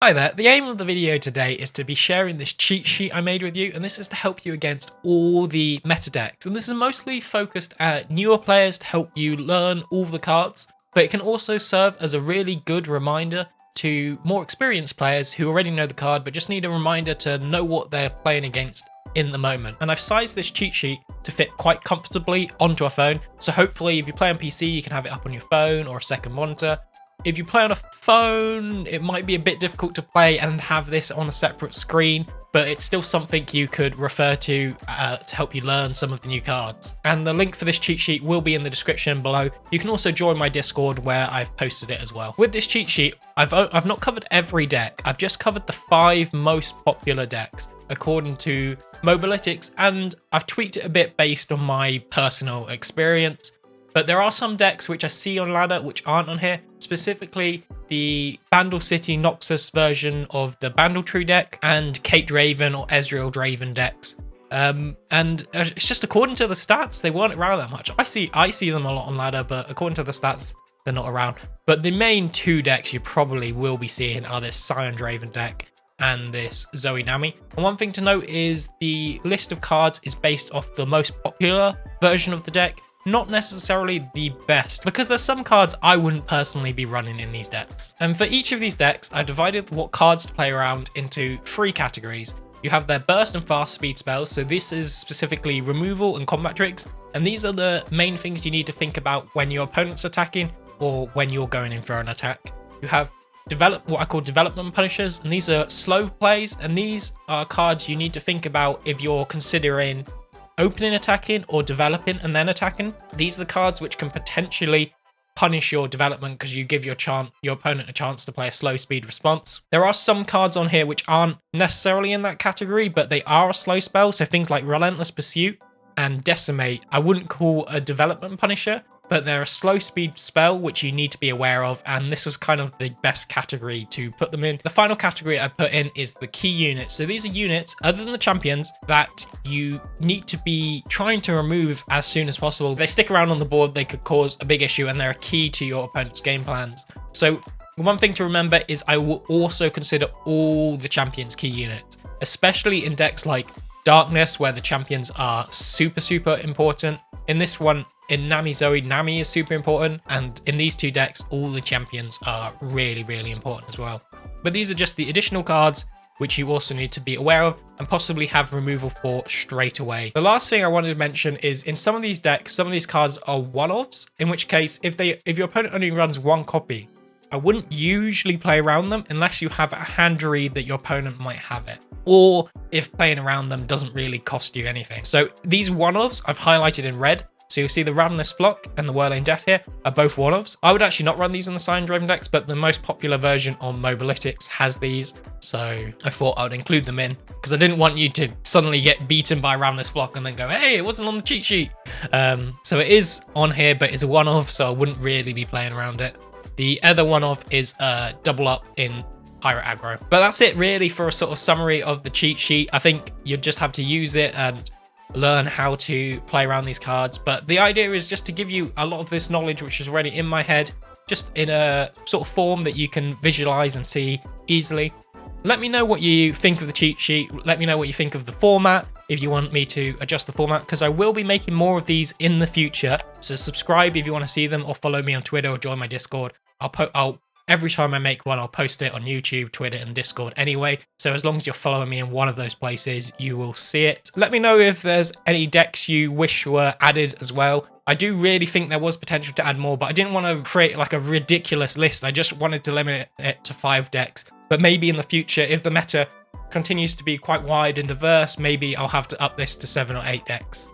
Hi there, the aim of the video today is to be sharing this cheat sheet I made with you, and this is to help you against all the meta decks. And this is mostly focused at newer players to help you learn all the cards, but it can also serve as a really good reminder to more experienced players who already know the card but just need a reminder to know what they're playing against in the moment. And I've sized this cheat sheet to fit quite comfortably onto a phone, so hopefully if you play on PC you can have it up on your phone or a second monitor. If you play on a phone, it might be a bit difficult to play and have this on a separate screen, but it's still something you could refer to help you learn some of the new cards. And the link for this cheat sheet will be in the description below. You can also join my Discord where I've posted it as well. With this cheat sheet, I've not covered every deck. I've just covered the 5 most popular decks according to Mobalytics, and I've tweaked it a bit based on my personal experience. But there are some decks which I see on ladder which aren't on here, specifically the Bandle City Noxus version of the Bandletree deck and Kate Draven or Ezreal Draven decks. And it's just according to the stats, they weren't around that much. I see them a lot on ladder, but according to the stats, they're not around. But the main 2 decks you probably will be seeing are this Sion Draven deck and this Zoe Nami. And one thing to note is the list of cards is based off the most popular version of the deck, not necessarily the best, because there's some cards I wouldn't personally be running in these decks. And for each of these decks, I divided what cards to play around into 3 categories. You have their burst and fast speed spells, so this is specifically removal and combat tricks, and these are the main things you need to think about when your opponent's attacking or when you're going in for an attack. You have what I call development punishers, and these are slow plays, and these are cards you need to think about if you're considering opening attacking or developing and then attacking. These are the cards which can potentially punish your development because you give your opponent a chance to play a slow speed response. There are some cards on here which aren't necessarily in that category, but they are a slow spell, so things like Relentless Pursuit and Decimate I wouldn't call a development punisher, but they're a slow speed spell which you need to be aware of, and this was kind of the best category to put them in. The final category I put in is the key units. So these are units, other than the champions, that you need to be trying to remove as soon as possible. They stick around on the board, they could cause a big issue, and they're a key to your opponent's game plans. So one thing to remember is I will also consider all the champions' key units, especially in decks like Darkness, where the champions are super important. In this one, in Nami Zoe, Nami is super important, and in these 2 decks, all the champions are really important as well. But these are just the additional cards which you also need to be aware of and possibly have removal for straight away. The last thing I wanted to mention is in some of these decks, some of these cards are one-offs, in which case, if your opponent only runs 1 copy, I wouldn't usually play around them unless you have a hand read that your opponent might have it, or if playing around them doesn't really cost you anything. So these one-offs I've highlighted in red. So you'll see the Ravenous Flock and the Whirling Death here are both one-offs. I would actually not run these in the Sion Draven decks, but the most popular version on Mobalytics has these, so I thought I would include them in, because I didn't want you to suddenly get beaten by Ravenous Flock and then go, hey, it wasn't on the cheat sheet. So it is on here, but it's a one-off, so I wouldn't really be playing around it. The other one-off is double up in Pirate Aggro. But that's it really for a sort of summary of the cheat sheet. I think you just have to use it and learn how to play around these cards. But the idea is just to give you a lot of this knowledge which is already in my head, just in a sort of form that you can visualize and see easily. Let me know what you think of the cheat sheet. Let me know what you think of the format, if you want me to adjust the format, because I will be making more of these in the future. So subscribe if you want to see them, or follow me on Twitter or join my Discord. Every time I make one, I'll post it on YouTube, Twitter, and Discord anyway. So as long as you're following me in one of those places, you will see it. Let me know if there's any decks you wish were added as well. I do really think there was potential to add more, but I didn't want to create like a ridiculous list. I just wanted to limit it to 5 decks. But maybe in the future, if the meta continues to be quite wide and diverse, maybe I'll have to up this to 7 or 8 decks.